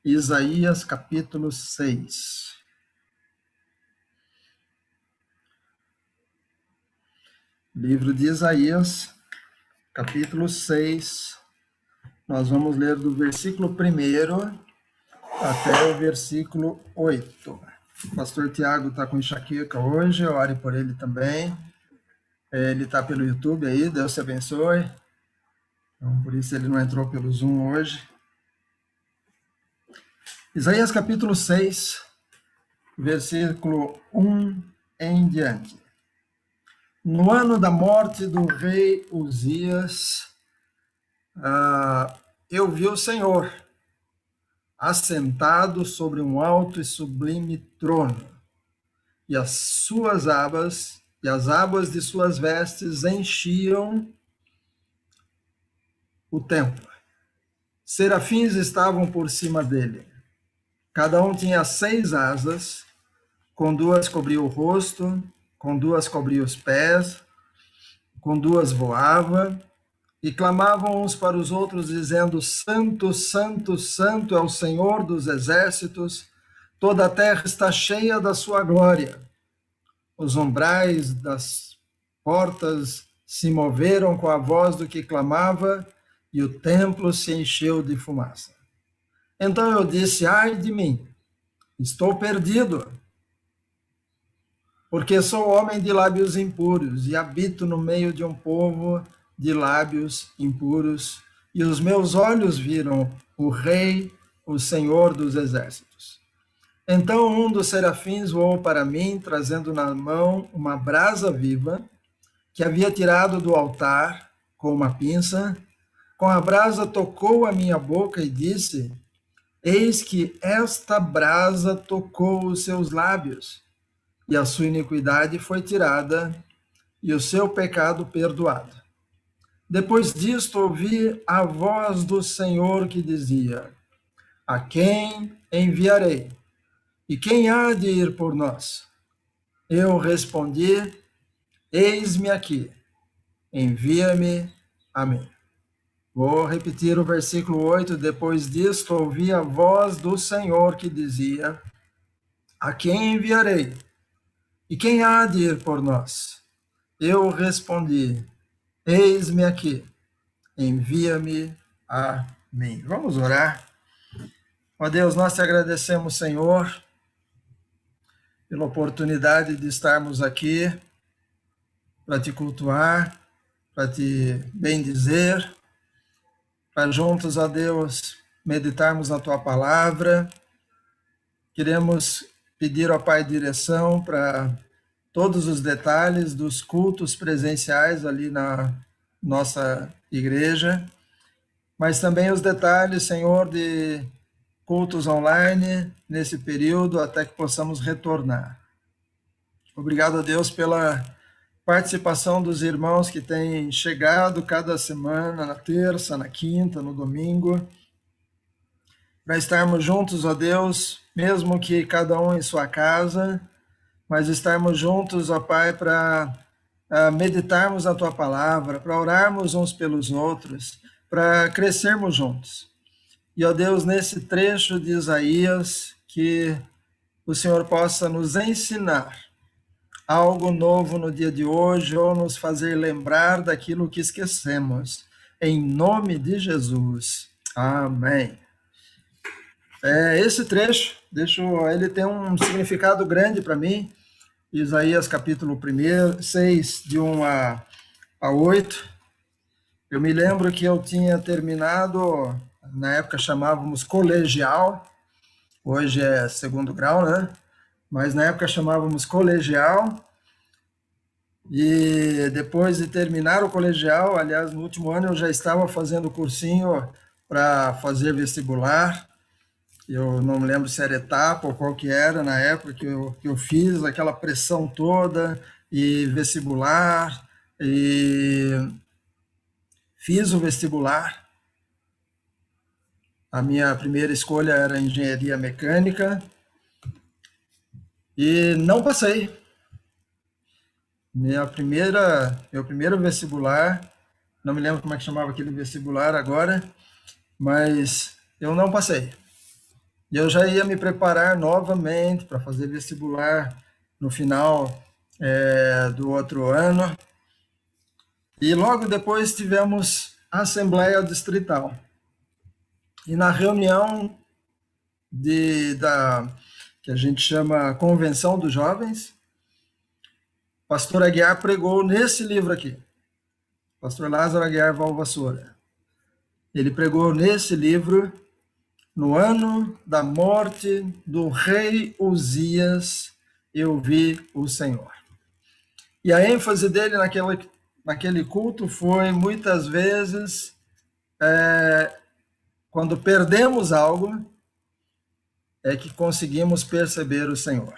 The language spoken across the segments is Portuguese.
Isaías capítulo 6. Livro de Isaías, capítulo 6. Nós vamos ler do versículo 1 até o versículo 8. O pastor Tiago está com enxaqueca hoje, ore por ele também. Ele está pelo YouTube aí, Deus te abençoe. Então, por isso ele não entrou pelo Zoom hoje. Isaías capítulo 6, versículo 1 em diante. No ano da morte do rei Uzias, eu vi o Senhor assentado sobre um alto e sublime trono, e as suas abas e as abas de suas vestes enchiam o templo. Serafins estavam por cima dele. Cada um tinha 6 asas, com 2 cobria o rosto, com 2 cobria os pés, com 2 voava, e clamavam uns para os outros, dizendo: Santo, Santo, Santo é o Senhor dos exércitos, toda a terra está cheia da sua glória. Os umbrais das portas se moveram com a voz do que clamava, e o templo se encheu de fumaça. Então eu disse: ai de mim, estou perdido, porque sou homem de lábios impuros e habito no meio de um povo de lábios impuros, e os meus olhos viram o Rei, o Senhor dos exércitos. Então um dos serafins voou para mim, trazendo na mão uma brasa viva, que havia tirado do altar com uma pinça. Com a brasa tocou a minha boca e disse: eis que esta brasa tocou os seus lábios, e a sua iniquidade foi tirada, e o seu pecado perdoado. Depois disto ouvi a voz do Senhor que dizia: a quem enviarei? E quem há de ir por nós? Eu respondi: eis-me aqui, envia-me a mim. Vou repetir o versículo 8. Depois disto ouvi a voz do Senhor que dizia: a quem enviarei? E quem há de ir por nós? Eu respondi: eis-me aqui, envia-me a mim. Vamos orar. Ó Deus, nós te agradecemos, Senhor, pela oportunidade de estarmos aqui para te cultuar, para te bendizer, para juntos, ó Deus, meditarmos na tua palavra. Queremos pedir, ó Pai, direção para todos os detalhes dos cultos presenciais ali na nossa igreja, mas também os detalhes, Senhor, de cultos online nesse período até que possamos retornar. Obrigado a Deus pela participação dos irmãos que têm chegado cada semana, na terça, na quinta, no domingo, para estarmos juntos, ó Deus, mesmo que cada um em sua casa, mas estarmos juntos, ó Pai, para meditarmos a Tua palavra, para orarmos uns pelos outros, para crescermos juntos. E, ó Deus, nesse trecho de Isaías, que o Senhor possa nos ensinar algo novo no dia de hoje, ou nos fazer lembrar daquilo que esquecemos. Em nome de Jesus. Amém. Esse trecho, ele tem um significado grande para mim. Isaías capítulo 6, de 1 a 8. Eu me lembro que eu tinha terminado, na época chamávamos colegial, hoje é 2º grau, né? Mas na época chamávamos colegial, e depois de terminar o colegial, aliás, no último ano eu já estava fazendo cursinho para fazer vestibular. Eu não me lembro se era etapa ou qual que era na época que eu fiz, aquela pressão toda, e vestibular, e fiz o vestibular. A minha primeira escolha era engenharia mecânica, e não passei. Meu primeiro vestibular, não me lembro como é que chamava aquele vestibular agora, mas eu não passei. E eu já ia me preparar novamente para fazer vestibular no final do outro ano. E logo depois tivemos a Assembleia Distrital. E na reunião que a gente chama Convenção dos Jovens, o pastor Aguiar pregou nesse livro aqui, pastor Lázaro Aguiar Valvassoura. Ele pregou nesse livro, no ano da morte do rei Uzias, eu vi o Senhor. E a ênfase dele naquele culto foi, muitas vezes, quando perdemos algo, é que conseguimos perceber o Senhor.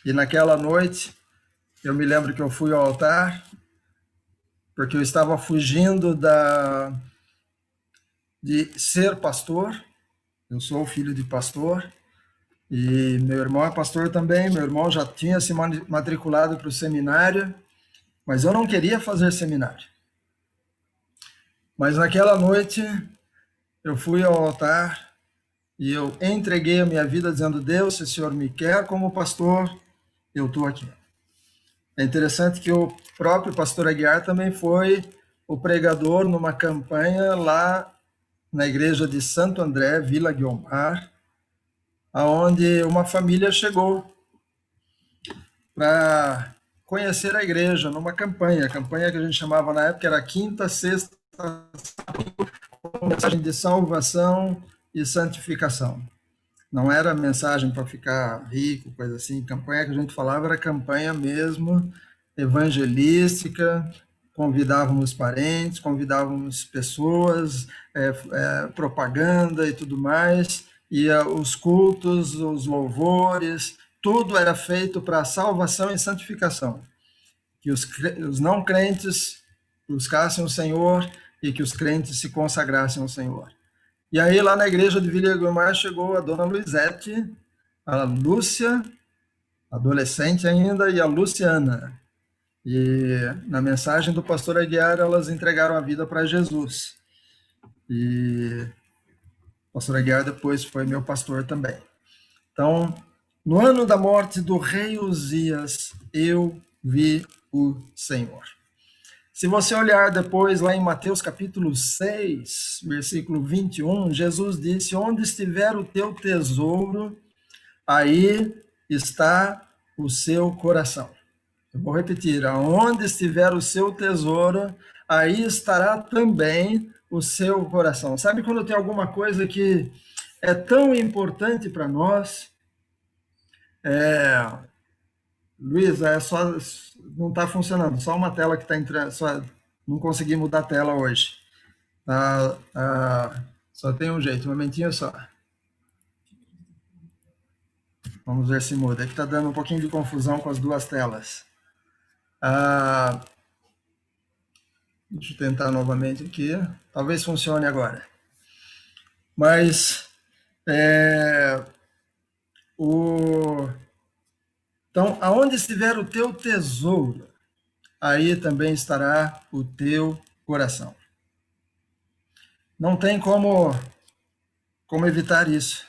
E naquela noite, eu me lembro que eu fui ao altar, porque eu estava fugindo de ser pastor. Eu sou filho de pastor, e meu irmão é pastor também. Meu irmão já tinha se matriculado para o seminário, mas eu não queria fazer seminário. Mas naquela noite, eu fui ao altar e eu entreguei a minha vida dizendo: Deus, se o Senhor me quer como pastor, eu estou aqui. É interessante que o próprio pastor Aguiar também foi o pregador numa campanha lá na igreja de Santo André, Vila Guiomar, aonde uma família chegou para conhecer a igreja numa campanha. A campanha que a gente chamava na época era quinta, sexta, mensagem de salvação e santificação. Não era mensagem para ficar rico, coisa assim. Campanha que a gente falava era campanha mesmo, evangelística. Convidávamos parentes, convidávamos pessoas, propaganda e tudo mais. E os cultos, os louvores, tudo era feito para salvação e santificação. Que os não crentes buscassem o Senhor e que os crentes se consagrassem ao Senhor. E aí, lá na igreja de Vila Guiomar, chegou a dona Luizete, a Lúcia, adolescente ainda, e a Luciana. E na mensagem do pastor Aguiar, elas entregaram a vida para Jesus. E o pastor Aguiar depois foi meu pastor também. Então, no ano da morte do rei Uzias, eu vi o Senhor. Se você olhar depois lá em Mateus capítulo 6, versículo 21, Jesus disse: onde estiver o teu tesouro, aí está o seu coração. Eu vou repetir: aonde estiver o seu tesouro, aí estará também o seu coração. Sabe quando tem alguma coisa que é tão importante para nós? Luiz, não está funcionando, só uma tela que está entrando, não consegui mudar a tela hoje. Só tem um jeito, um momentinho só. Vamos ver se muda. É que está dando um pouquinho de confusão com as duas telas. Deixa eu tentar novamente aqui. Talvez funcione agora. Mas então, aonde estiver o teu tesouro, aí também estará o teu coração. Não tem como evitar isso.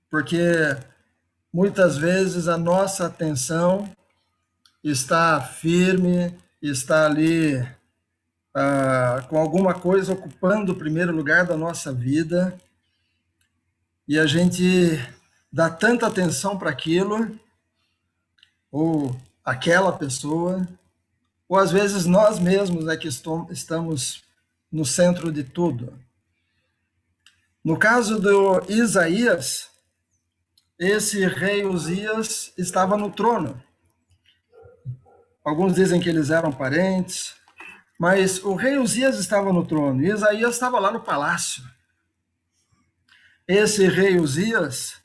Porque muitas vezes a nossa atenção está firme, está ali com alguma coisa ocupando o primeiro lugar da nossa vida, e a gente dá tanta atenção para aquilo, ou aquela pessoa, ou às vezes nós mesmos é que estamos no centro de tudo. No caso do Isaías, esse rei Uzias estava no trono. Alguns dizem que eles eram parentes, mas o rei Uzias estava no trono e Isaías estava lá no palácio. Esse rei Uzias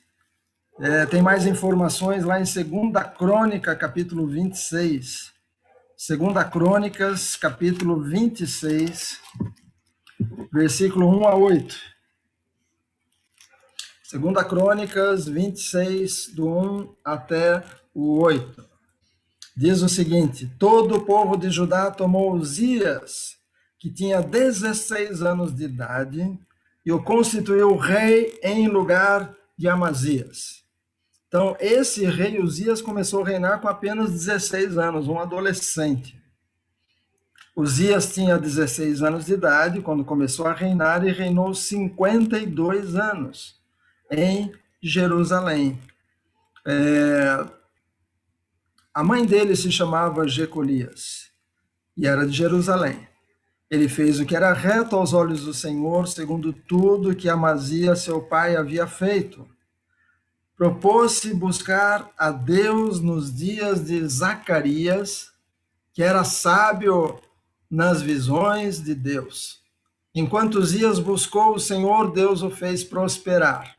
tem mais informações lá em 2 Crônica, capítulo 26. 2 Crônicas, capítulo 26, versículo 1 a 8. 2 Crônicas 26, do 1 até o 8. Diz o seguinte: todo o povo de Judá tomou Uzias, que tinha 16 anos de idade, e o constituiu rei em lugar de Amazias. Então, esse rei Uzias começou a reinar com apenas 16 anos, um adolescente. Uzias tinha 16 anos de idade quando começou a reinar e reinou 52 anos em Jerusalém. A mãe dele se chamava Jecolias e era de Jerusalém. Ele fez o que era reto aos olhos do Senhor, segundo tudo que Amazias, seu pai, havia feito. Propôs-se buscar a Deus nos dias de Zacarias, que era sábio nas visões de Deus. Enquanto Uzias buscou o Senhor, Deus o fez prosperar.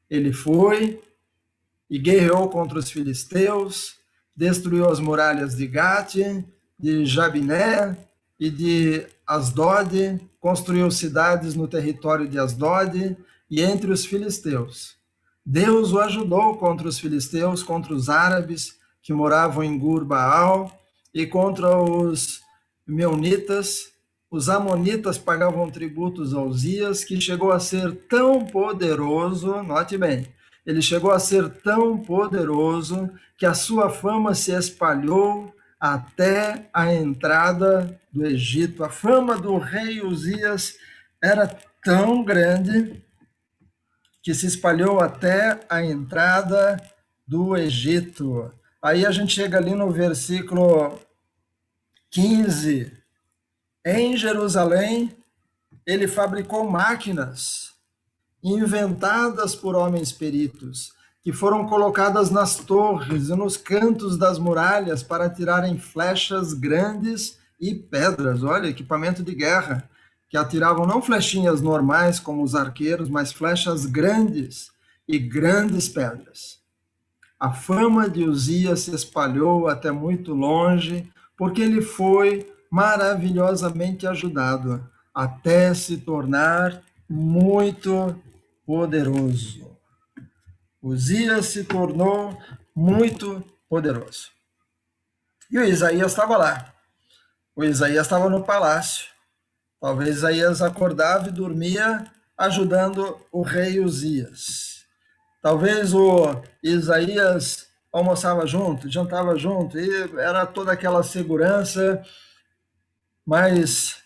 Ele foi e guerreou contra os filisteus, destruiu as muralhas de Gate, de Jabiné e de Asdod, construiu cidades no território de Asdod e entre os filisteus. Deus o ajudou contra os filisteus, contra os árabes que moravam em Gur-Baal e contra os meunitas. Os amonitas pagavam tributos a Uzias, que chegou a ser tão poderoso, note bem, ele chegou a ser tão poderoso que a sua fama se espalhou até a entrada do Egito. A fama do rei Uzias era tão grande que se espalhou até a entrada do Egito. Aí a gente chega ali no versículo 15. Em Jerusalém, ele fabricou máquinas inventadas por homens peritos, que foram colocadas nas torres e nos cantos das muralhas para atirarem flechas grandes e pedras. Olha, equipamento de guerra, que atiravam não flechinhas normais como os arqueiros, mas flechas grandes e grandes pedras. A fama de Uzias se espalhou até muito longe, porque ele foi maravilhosamente ajudado, até se tornar muito poderoso. Uzias se tornou muito poderoso. E o Isaías estava lá. O Isaías estava no palácio. Talvez Isaías acordava e dormia ajudando o rei Uzias. Talvez o Isaías almoçava junto, jantava junto, e era toda aquela segurança, mas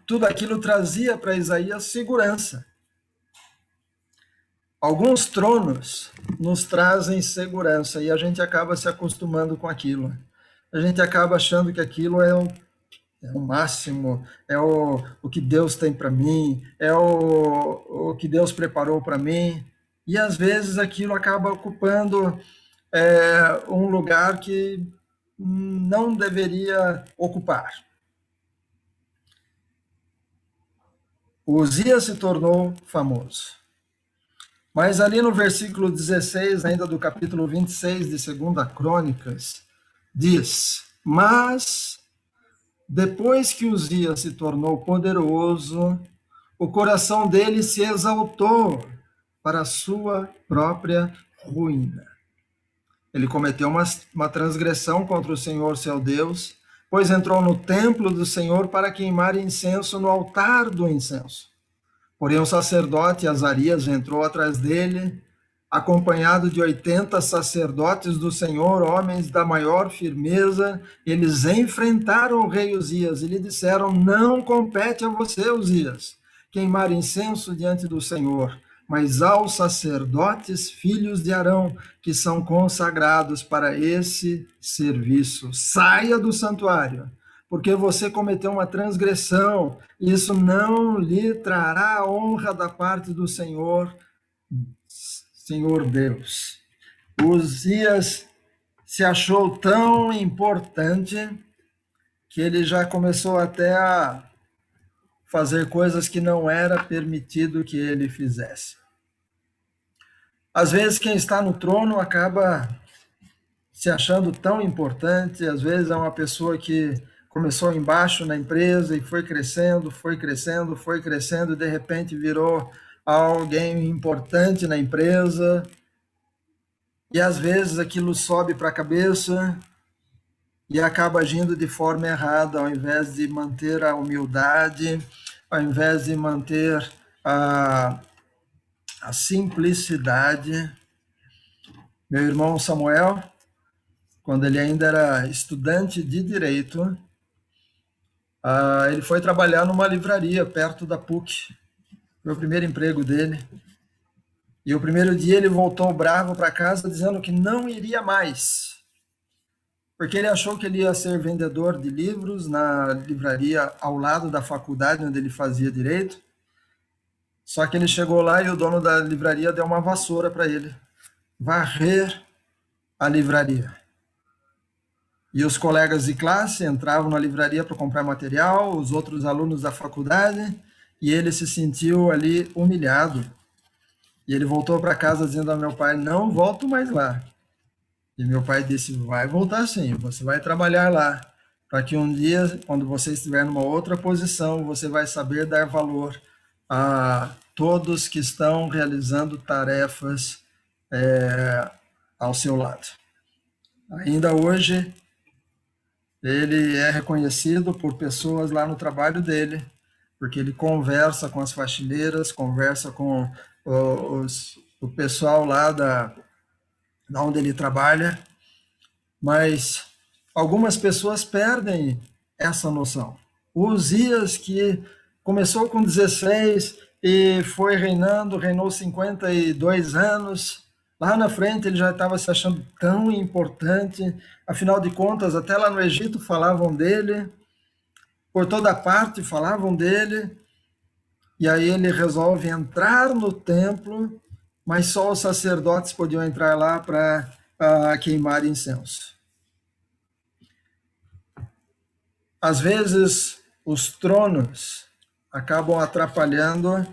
tudo aquilo trazia para Isaías segurança. Alguns tronos nos trazem segurança e a gente acaba se acostumando com aquilo. A gente acaba achando que aquilo é o máximo, é o que Deus tem para mim, é o que Deus preparou para mim. E às vezes aquilo acaba ocupando um lugar que não deveria ocupar. Uzias se tornou famoso. Mas ali no versículo 16, ainda do capítulo 26 de 2 Crônicas, diz: mas depois que Uzias se tornou poderoso, o coração dele se exaltou para a sua própria ruína. Ele cometeu uma transgressão contra o Senhor, seu Deus, pois entrou no templo do Senhor para queimar incenso no altar do incenso. Porém, o sacerdote Azarias entrou atrás dele, acompanhado de 80 sacerdotes do Senhor, homens da maior firmeza. Eles enfrentaram o rei Uzias e lhe disseram: não compete a você, Uzias, queimar incenso diante do Senhor, mas aos sacerdotes, filhos de Arão, que são consagrados para esse serviço. Saia do santuário, porque você cometeu uma transgressão. Isso não lhe trará honra da parte do Senhor, Senhor Deus. Uzias se achou tão importante que ele já começou até a fazer coisas que não era permitido que ele fizesse. Às vezes quem está no trono acaba se achando tão importante, às vezes é uma pessoa que começou embaixo na empresa e foi crescendo, e de repente virou alguém importante na empresa, e às vezes aquilo sobe para a cabeça e acaba agindo de forma errada, ao invés de manter a humildade, ao invés de manter a simplicidade. Meu irmão Samuel, quando ele ainda era estudante de direito, ele foi trabalhar numa livraria perto da PUC. Foi o primeiro emprego dele. E o primeiro dia ele voltou bravo para casa dizendo que não iria mais, porque ele achou que ele ia ser vendedor de livros na livraria ao lado da faculdade onde ele fazia direito. Só que ele chegou lá e o dono da livraria deu uma vassoura para ele varrer a livraria. E os colegas de classe entravam na livraria para comprar material, os outros alunos da faculdade, e ele se sentiu ali humilhado. E ele voltou para casa dizendo ao meu pai: não volto mais lá. E meu pai disse: vai voltar sim, você vai trabalhar lá, para que um dia, quando você estiver numa outra posição, você vai saber dar valor a todos que estão realizando tarefas ao seu lado. Ainda hoje, ele é reconhecido por pessoas lá no trabalho dele, porque ele conversa com as faxineiras, conversa com o pessoal lá da onde ele trabalha, mas algumas pessoas perdem essa noção. O Uzias, que começou com 16 e foi reinou 52 anos, lá na frente ele já estava se achando tão importante, afinal de contas, até lá no Egito falavam dele, por toda parte falavam dele, e aí ele resolve entrar no templo, mas só os sacerdotes podiam entrar lá para queimar incenso. Às vezes, os tronos acabam atrapalhando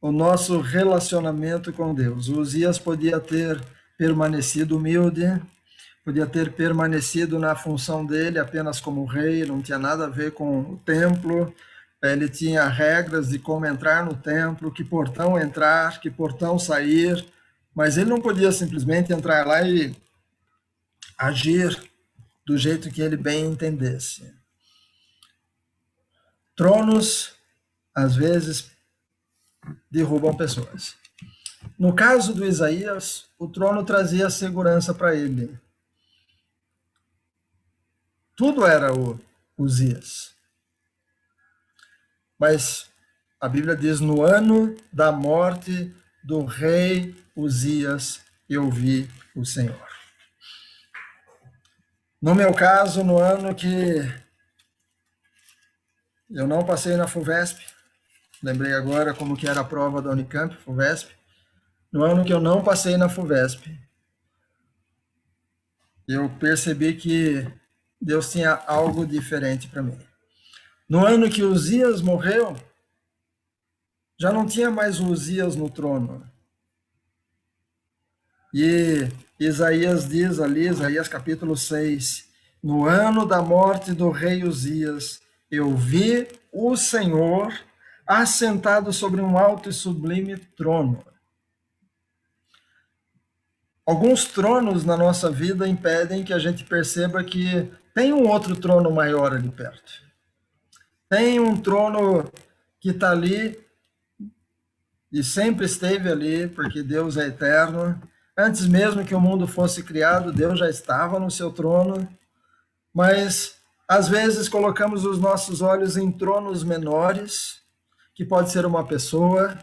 o nosso relacionamento com Deus. O Uzias podia ter permanecido humilde, podia ter permanecido na função dele apenas como rei, não tinha nada a ver com o templo. Ele tinha regras de como entrar no templo, que portão entrar, que portão sair, mas ele não podia simplesmente entrar lá e agir do jeito que ele bem entendesse. Tronos, às vezes, derrubam pessoas. No caso do Isaías, o trono trazia segurança para ele. Tudo era o Uzias. Mas a Bíblia diz: no ano da morte do rei Uzias, eu vi o Senhor. No meu caso, no ano que eu não passei na FUVESP, lembrei agora como que era a prova da Unicamp, FUVESP, no ano que eu não passei na FUVESP, eu percebi que Deus tinha algo diferente para mim. No ano que Uzias morreu, já não tinha mais o Uzias no trono. E Isaías diz ali, Isaías capítulo 6, no ano da morte do rei Uzias, eu vi o Senhor assentado sobre um alto e sublime trono. Alguns tronos na nossa vida impedem que a gente perceba que tem um outro trono maior ali perto. Tem um trono que está ali e sempre esteve ali, porque Deus é eterno. Antes mesmo que o mundo fosse criado, Deus já estava no seu trono. Mas, às vezes, colocamos os nossos olhos em tronos menores, que pode ser uma pessoa,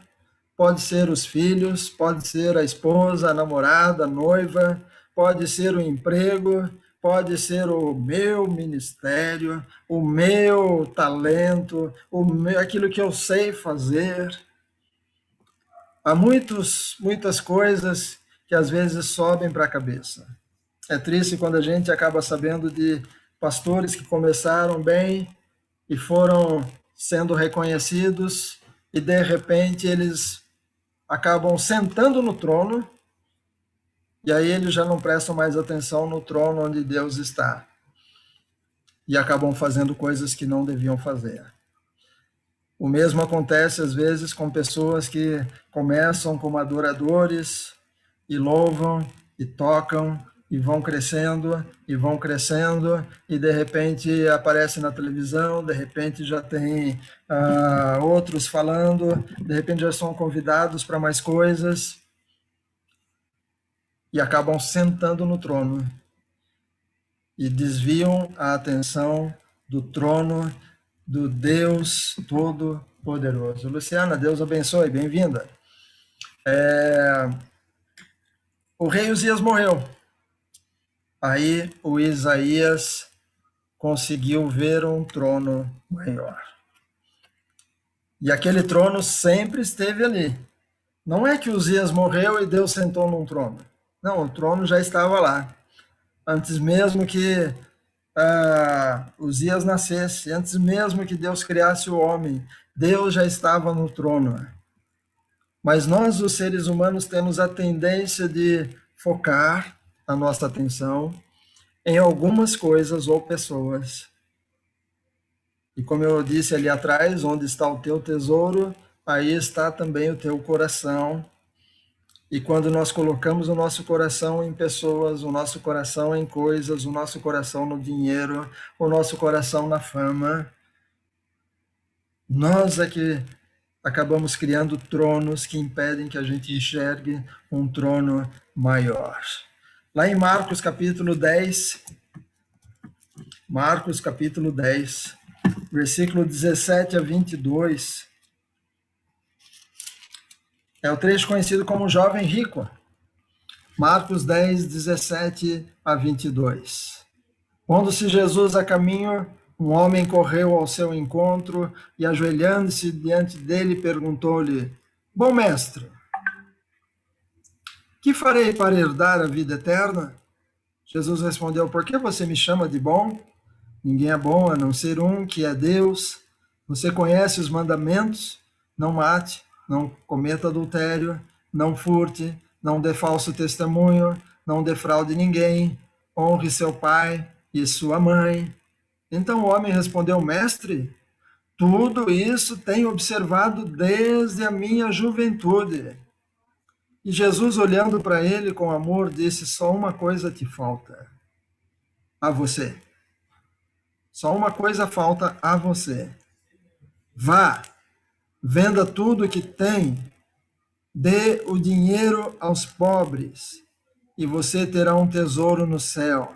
pode ser os filhos, pode ser a esposa, a namorada, a noiva, pode ser o emprego, pode ser o meu ministério, o meu talento, aquilo que eu sei fazer. Há muitas coisas que às vezes sobem para a cabeça. É triste quando a gente acaba sabendo de pastores que começaram bem e foram sendo reconhecidos e de repente eles acabam sentando no trono e aí eles já não prestam mais atenção no trono onde Deus está e acabam fazendo coisas que não deviam fazer. O mesmo acontece às vezes com pessoas que começam como adoradores e louvam e tocam e vão crescendo, e de repente aparece na televisão, de repente já tem outros falando, de repente já são convidados para mais coisas, e acabam sentando no trono, e desviam a atenção do trono do Deus Todo-Poderoso. Luciana, Deus abençoe, bem-vinda. O rei Uzias morreu. Aí o Isaías conseguiu ver um trono maior. E aquele trono sempre esteve ali. Não é que Uzias morreu e Deus sentou num trono. Não, o trono já estava lá. Antes mesmo que Uzias nascesse, antes mesmo que Deus criasse o homem, Deus já estava no trono. Mas nós, os seres humanos, temos a tendência de focar a nossa atenção em algumas coisas ou pessoas. E como eu disse ali atrás, onde está o teu tesouro, aí está também o teu coração. E quando nós colocamos o nosso coração em pessoas, o nosso coração em coisas, o nosso coração no dinheiro, o nosso coração na fama, nós é que acabamos criando tronos que impedem que a gente enxergue um trono maior. Lá em Marcos capítulo 10, versículo 17 a 22, é o trecho conhecido como jovem rico. Marcos 10, 17 a 22. Pondo-se Jesus a caminho, um homem correu ao seu encontro e, ajoelhando-se diante dele, perguntou-lhe: Bom mestre, que farei para herdar a vida eterna? Jesus respondeu: Por que você me chama de bom? Ninguém é bom a não ser um, que é Deus. Você conhece os mandamentos? Não mate, não cometa adultério, não furte, não dê falso testemunho, não defraude ninguém, honre seu pai e sua mãe. Então o homem respondeu: Mestre, tudo isso tenho observado desde a minha juventude. E Jesus, olhando para ele com amor, disse: Só uma coisa te falta a você. Só uma coisa falta a você. Vá, venda tudo que tem, dê o dinheiro aos pobres, e você terá um tesouro no céu.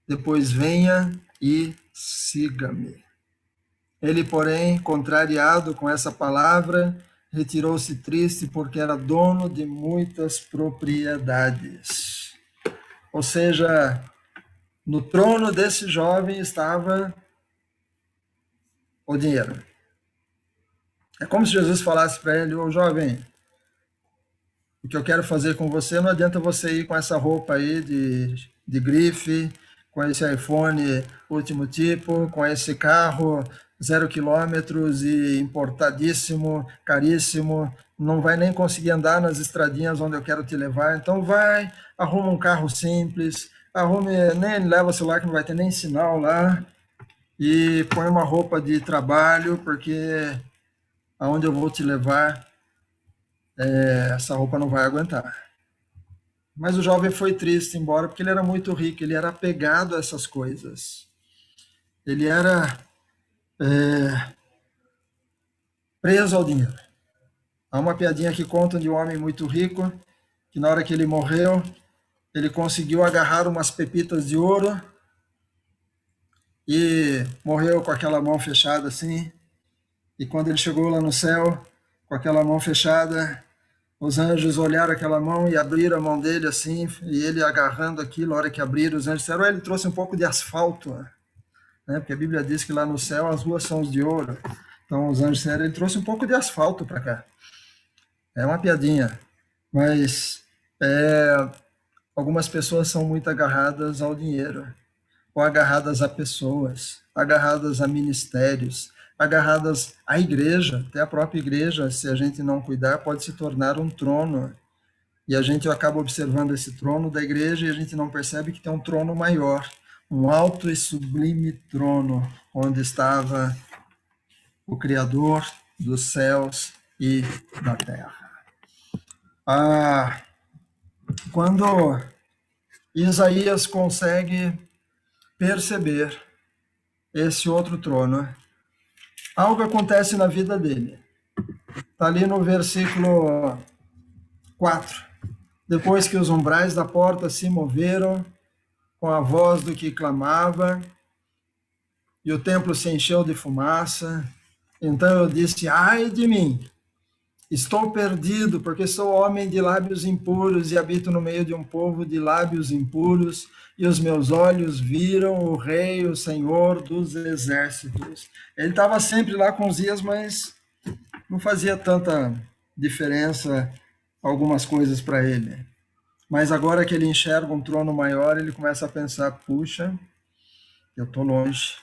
Depois venha e siga-me. Ele, porém, contrariado com essa palavra, retirou-se triste, porque era dono de muitas propriedades. Ou seja, no trono desse jovem estava o dinheiro. É como se Jesus falasse para ele: ô jovem, o que eu quero fazer com você, não adianta você ir com essa roupa aí de grife, com esse iPhone último tipo, com esse carro 0 quilômetros e importadíssimo, caríssimo, não vai nem conseguir andar nas estradinhas onde eu quero te levar. Então vai, arruma um carro simples, nem leva o celular que não vai ter nem sinal lá, e põe uma roupa de trabalho, porque aonde eu vou te levar, essa roupa não vai aguentar. Mas o jovem foi triste embora, porque ele era muito rico, ele era apegado a essas coisas. Ele era preso ao dinheiro. Há uma piadinha que contam de um homem muito rico, que na hora que ele morreu, ele conseguiu agarrar umas pepitas de ouro e morreu com aquela mão fechada assim. E quando ele chegou lá no céu, com aquela mão fechada, os anjos olharam aquela mão e abriram a mão dele assim, e ele agarrando aquilo, a hora que abriram, os anjos disseram: ele trouxe um pouco de asfalto, né? Porque a Bíblia diz que lá no céu as ruas são de ouro. Então os anjos disseram: ele trouxe um pouco de asfalto para cá. É uma piadinha, mas algumas pessoas são muito agarradas ao dinheiro, ou agarradas a pessoas, agarradas a ministérios, agarradas à igreja. Até a própria igreja, se a gente não cuidar, pode se tornar um trono. E a gente acaba observando esse trono da igreja e a gente não percebe que tem um trono maior, um alto e sublime trono, onde estava o Criador dos céus e da terra. Quando Isaías consegue perceber esse outro trono. Algo acontece na vida dele. Está ali no versículo 4. Depois que os umbrais da porta se moveram com a voz do que clamava, e o templo se encheu de fumaça, então eu disse: ai de mim, estou perdido, porque sou homem de lábios impuros e habito no meio de um povo de lábios impuros, e os meus olhos viram o Rei, o Senhor dos exércitos. Ele estava sempre lá com Uzias, mas não fazia tanta diferença algumas coisas para ele. Mas agora que ele enxerga um trono maior, ele começa a pensar: puxa, eu estou longe,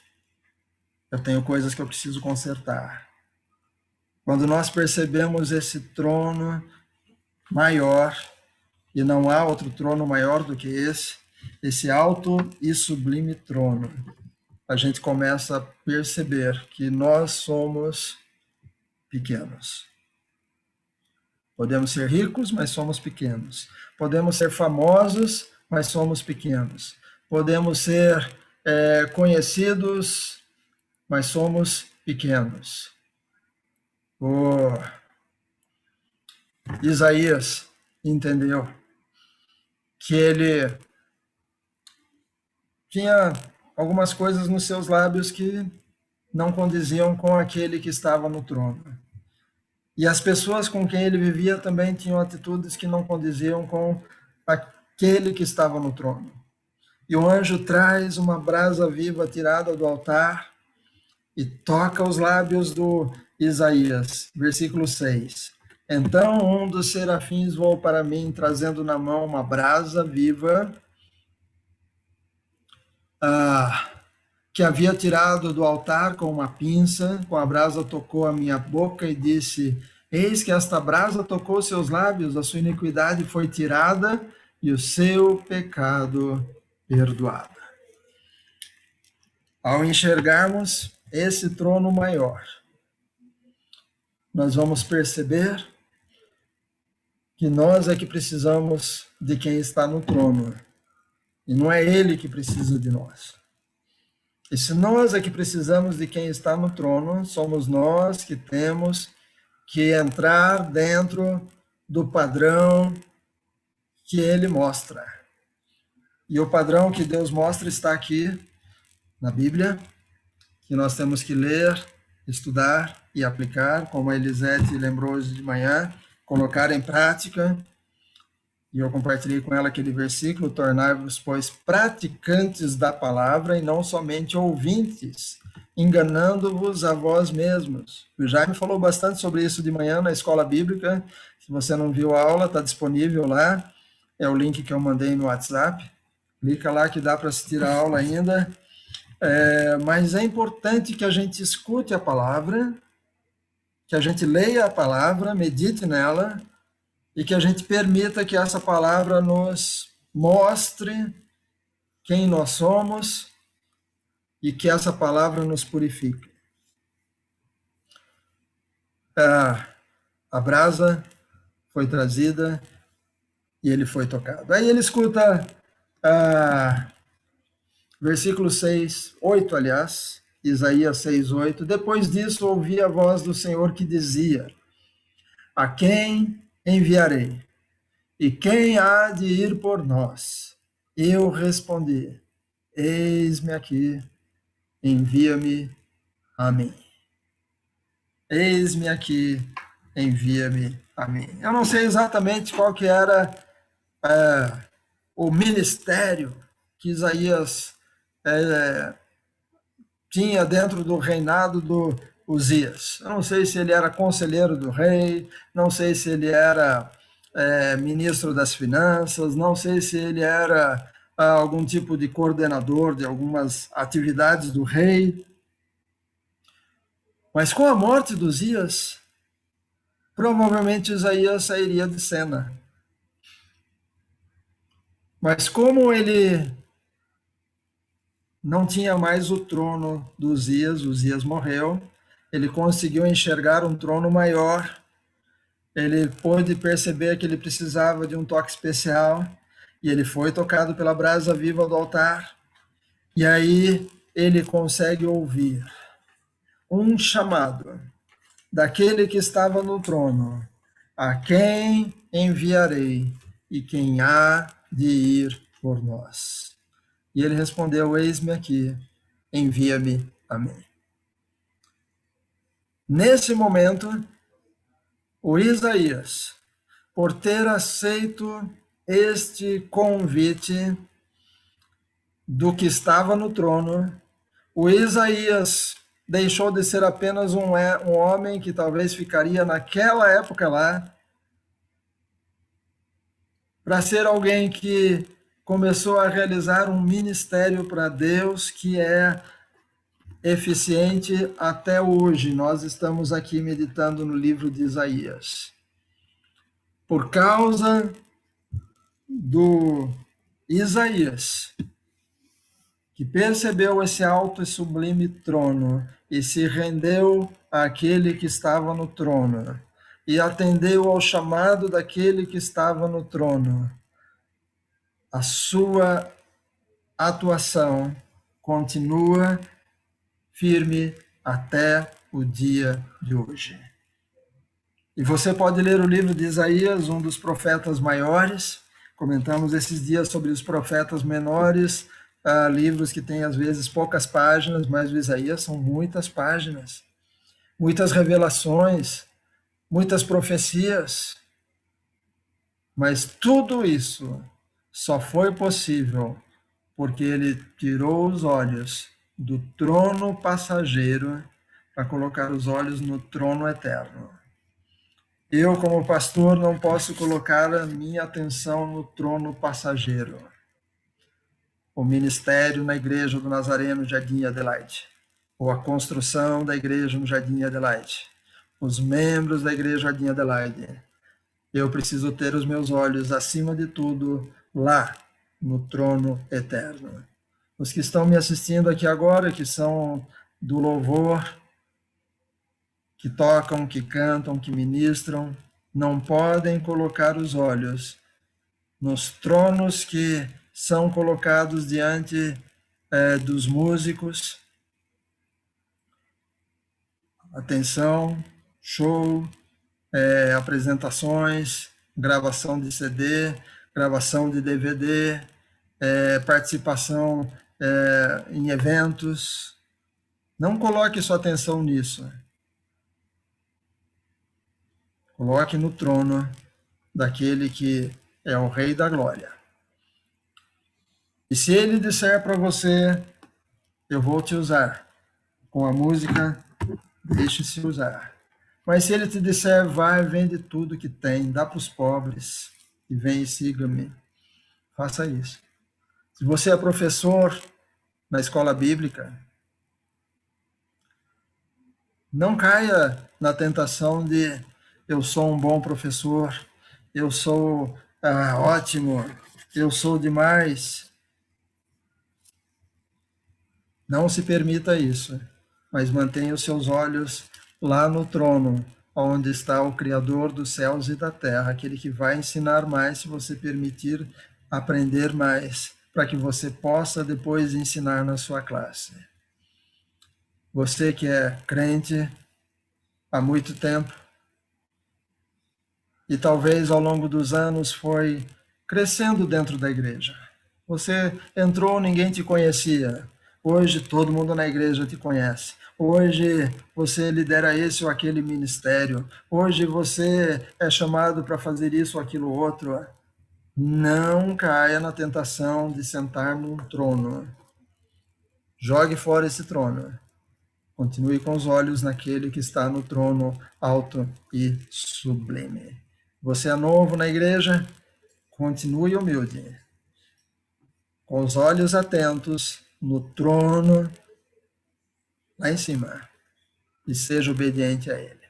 eu tenho coisas que eu preciso consertar. Quando nós percebemos esse trono maior, e não há outro trono maior do que esse alto e sublime trono, a gente começa a perceber que nós somos pequenos. Podemos ser ricos, mas somos pequenos. Podemos ser famosos, mas somos pequenos. Podemos ser conhecidos, mas somos pequenos. O Isaías entendeu que ele tinha algumas coisas nos seus lábios que não condiziam com aquele que estava no trono. E as pessoas com quem ele vivia também tinham atitudes que não condiziam com aquele que estava no trono. E o anjo traz uma brasa viva tirada do altar e toca os lábios do Isaías. Versículo 6. Então um dos serafins voou para mim, trazendo na mão uma brasa viva, que havia tirado do altar com uma pinça. Com a brasa tocou a minha boca e disse: eis que esta brasa tocou seus lábios, a sua iniquidade foi tirada e o seu pecado perdoado. Ao enxergarmos esse trono maior, nós vamos perceber que nós é que precisamos de quem está no trono, e não é ele que precisa de nós. E se nós é que precisamos de quem está no trono, somos nós que temos que entrar dentro do padrão que ele mostra. E o padrão que Deus mostra está aqui na Bíblia, que nós temos que ler, estudar e aplicar, como a Elisete lembrou hoje de manhã, colocar em prática. E eu compartilhei com ela aquele versículo: tornai-vos, pois, praticantes da palavra e não somente ouvintes, enganando-vos a vós mesmos. O Jaime falou bastante sobre isso de manhã na escola bíblica. Se você não viu a aula, está disponível lá. É o link que eu mandei no WhatsApp. Clica lá que dá para assistir a aula ainda. Mas é importante que a gente escute a palavra, que a gente leia a palavra, medite nela, e que a gente permita que essa palavra nos mostre quem nós somos e que essa palavra nos purifique. A brasa foi trazida e ele foi tocado. Aí ele escuta versículo 6, 8, aliás, Isaías 6, 8. Depois disso ouvi a voz do Senhor que dizia: a quem enviarei? E quem há de ir por nós? Eu respondi: eis-me aqui, envia-me a mim. Eis-me aqui, envia-me a mim. Eu não sei exatamente qual que era o ministério que Isaías tinha dentro do reinado do Uzias. Eu não sei se ele era conselheiro do rei, não sei se ele era ministro das finanças, não sei se ele era algum tipo de coordenador de algumas atividades do rei. Mas com a morte de Uzias, provavelmente Isaías sairia de cena. Mas como ele não tinha mais o trono do Uzias morreu, ele conseguiu enxergar um trono maior, ele pôde perceber que ele precisava de um toque especial, e ele foi tocado pela brasa viva do altar, e aí ele consegue ouvir um chamado daquele que estava no trono: a quem enviarei e quem há de ir por nós? E ele respondeu: eis-me aqui, envia-me a mim. Nesse momento, o Isaías, por ter aceito este convite do que estava no trono, o Isaías deixou de ser apenas um homem que talvez ficaria naquela época lá, para ser alguém que começou a realizar um ministério para Deus que é eficiente até hoje. Nós estamos aqui meditando no livro de Isaías. Por causa do Isaías, que percebeu esse alto e sublime trono e se rendeu àquele que estava no trono e atendeu ao chamado daquele que estava no trono, a sua atuação continua firme até o dia de hoje. E você pode ler o livro de Isaías, um dos profetas maiores. Comentamos esses dias sobre os profetas menores, livros que têm às vezes poucas páginas, mas o Isaías são muitas páginas, muitas revelações, muitas profecias. Mas tudo isso só foi possível porque ele tirou os olhos do trono passageiro para colocar os olhos no trono eterno. Eu, como pastor, não posso colocar a minha atenção no trono passageiro. O ministério na igreja do Nazareno Jardim Adelaide, ou a construção da igreja no Jardim Adelaide, os membros da igreja Jardim Adelaide. Eu preciso ter os meus olhos, acima de tudo, lá, no trono eterno. Os que estão me assistindo aqui agora, que são do louvor, que tocam, que cantam, que ministram, não podem colocar os olhos nos tronos que são colocados diante dos músicos. Atenção, show, apresentações, gravação de CD, gravação de DVD, participação em eventos. Não coloque sua atenção nisso. Coloque no trono daquele que é o Rei da Glória. E se ele disser para você, eu vou te usar com a música, deixe-se usar. Mas se ele te disser, vai, vende tudo que tem, dá para os pobres e vem e siga-me, faça isso. Se você é professor na escola bíblica, não caia na tentação de eu sou um bom professor, eu sou ótimo, eu sou demais. Não se permita isso, mas mantenha os seus olhos lá no trono, onde está o Criador dos céus e da terra, aquele que vai ensinar mais se você permitir aprender mais, para que você possa depois ensinar na sua classe. Você que é crente há muito tempo, e talvez ao longo dos anos foi crescendo dentro da igreja. Você entrou, ninguém te conhecia. Hoje todo mundo na igreja te conhece. Hoje você lidera esse ou aquele ministério. Hoje você é chamado para fazer isso ou aquilo outro. Não caia na tentação de sentar num trono. Jogue fora esse trono. Continue com os olhos naquele que está no trono alto e sublime. Você é novo na igreja? Continue humilde, com os olhos atentos no trono lá em cima, e seja obediente a ele.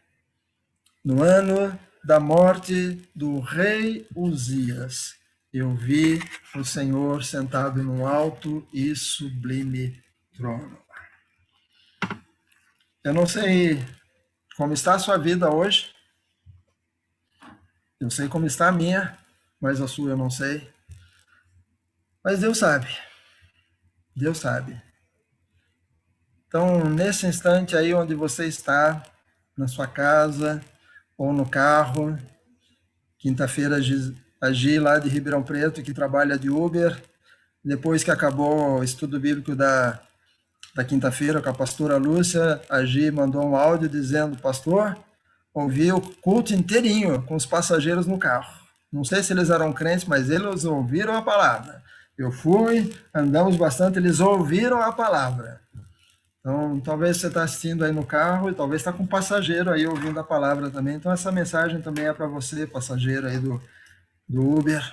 No ano da morte do rei Uzias, eu vi o Senhor sentado num alto e sublime trono. Eu não sei como está a sua vida hoje, eu sei como está a minha, mas a sua eu não sei. Mas Deus sabe, Deus sabe. Então, nesse instante aí onde você está, na sua casa ou no carro, quinta-feira a Gi lá de Ribeirão Preto, que trabalha de Uber, depois que acabou o estudo bíblico da quinta-feira com a pastora Lúcia, a Gi mandou um áudio dizendo: pastor, ouvi o culto inteirinho com os passageiros no carro. Não sei se eles eram crentes, mas eles ouviram a palavra. Eu fui, andamos bastante, eles ouviram a palavra. Então, talvez você está assistindo aí no carro e talvez está com um passageiro aí ouvindo a palavra também. Então, essa mensagem também é para você, passageiro aí do Uber,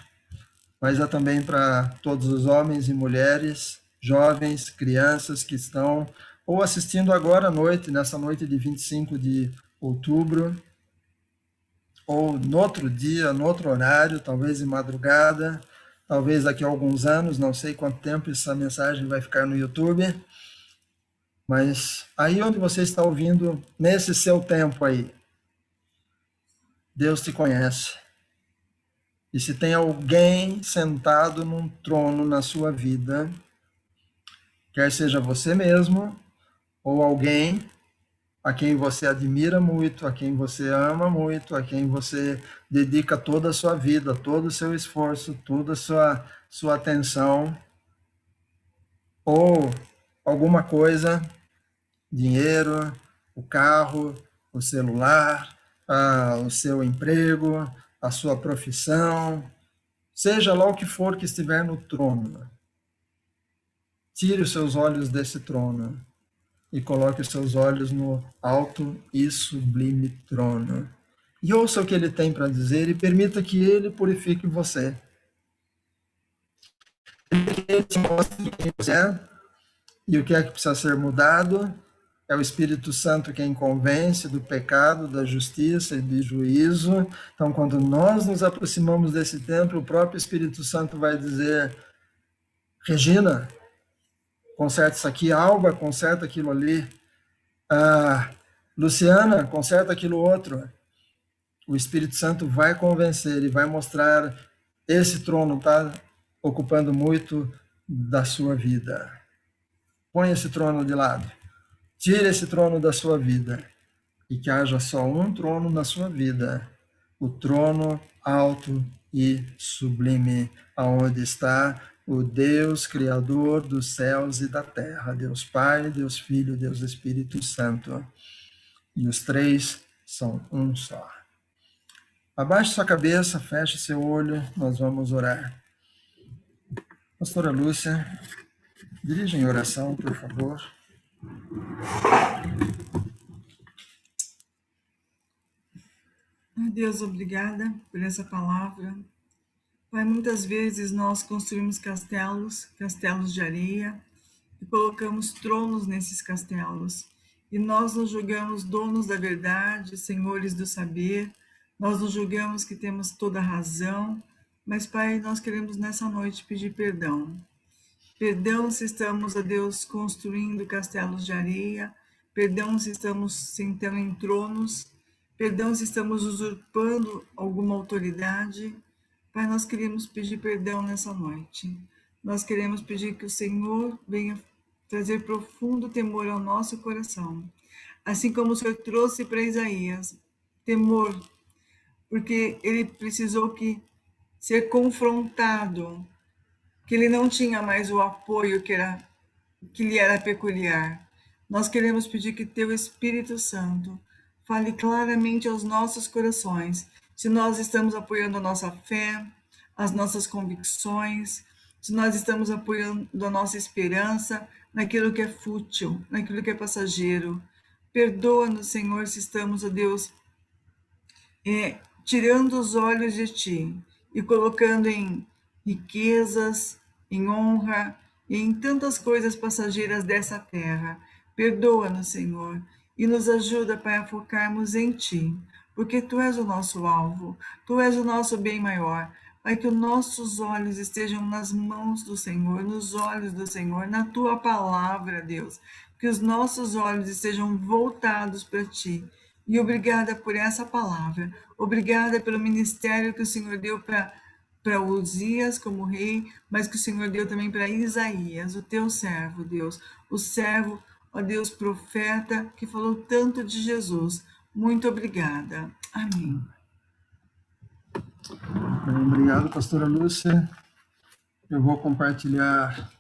mas é também para todos os homens e mulheres, jovens, crianças que estão ou assistindo agora à noite, nessa noite de 25 de outubro, ou no outro dia, no outro horário, talvez de madrugada, talvez daqui a alguns anos, não sei quanto tempo essa mensagem vai ficar no YouTube, mas aí onde você está ouvindo, nesse seu tempo aí, Deus te conhece. E se tem alguém sentado num trono na sua vida, quer seja você mesmo, ou alguém a quem você admira muito, a quem você ama muito, a quem você dedica toda a sua vida, todo o seu esforço, toda a sua atenção, ou alguma coisa, dinheiro, o carro, o celular, o seu emprego, a sua profissão, seja lá o que for que estiver no trono. Tire os seus olhos desse trono e coloque os seus olhos no alto e sublime trono. E ouça o que ele tem para dizer e permita que ele purifique você. Ele te mostre quem você é e o que é que precisa ser mudado. É o Espírito Santo quem convence do pecado, da justiça e do juízo. Então, quando nós nos aproximamos desse templo, o próprio Espírito Santo vai dizer: Regina, conserta isso aqui. Alba, conserta aquilo ali. Luciana, conserta aquilo outro. O Espírito Santo vai convencer e vai mostrar: esse trono está ocupando muito da sua vida. Põe esse trono de lado. Tire esse trono da sua vida. E que haja só um trono na sua vida. O trono alto e sublime, aonde está o Deus Criador dos céus e da terra. Deus Pai, Deus Filho, Deus Espírito Santo. E os três são um só. Abaixe sua cabeça, feche seu olho, nós vamos orar. Pastora Lúcia, dirija em oração, por favor. Deus, obrigada por essa palavra. Pai, muitas vezes nós construímos castelos de areia, e colocamos tronos nesses castelos. E nós nos julgamos donos da verdade, senhores do saber, nós nos julgamos que temos toda a razão, mas, Pai, nós queremos nessa noite pedir perdão. Perdão se estamos, a Deus, construindo castelos de areia, perdão se estamos sentando em tronos, perdão se estamos usurpando alguma autoridade. Pai, nós queremos pedir perdão nessa noite. Nós queremos pedir que o Senhor venha trazer profundo temor ao nosso coração. Assim como o Senhor trouxe para Isaías temor, porque ele precisou ser confrontado, que ele não tinha mais o apoio que lhe era peculiar. Nós queremos pedir que teu Espírito Santo fale claramente aos nossos corações, se nós estamos apoiando a nossa fé, as nossas convicções, se nós estamos apoiando a nossa esperança naquilo que é fútil, naquilo que é passageiro. Perdoa-nos, Senhor, se estamos, ó Deus, tirando os olhos de Ti e colocando em riquezas, em honra e em tantas coisas passageiras dessa terra. Perdoa-nos, Senhor, e nos ajuda, Pai, a focarmos em Ti, porque Tu és o nosso alvo, Tu és o nosso bem maior. Pai, que os nossos olhos estejam nas mãos do Senhor, nos olhos do Senhor, na Tua palavra, Deus. Que os nossos olhos estejam voltados para Ti. E obrigada por essa palavra. Obrigada pelo ministério que o Senhor deu para para Uzias como rei, mas que o Senhor deu também para Isaías, o teu servo, Deus, o servo, ó Deus, profeta, que falou tanto de Jesus. Muito obrigada. Amém. Bem, obrigado, pastora Lúcia. Eu vou compartilhar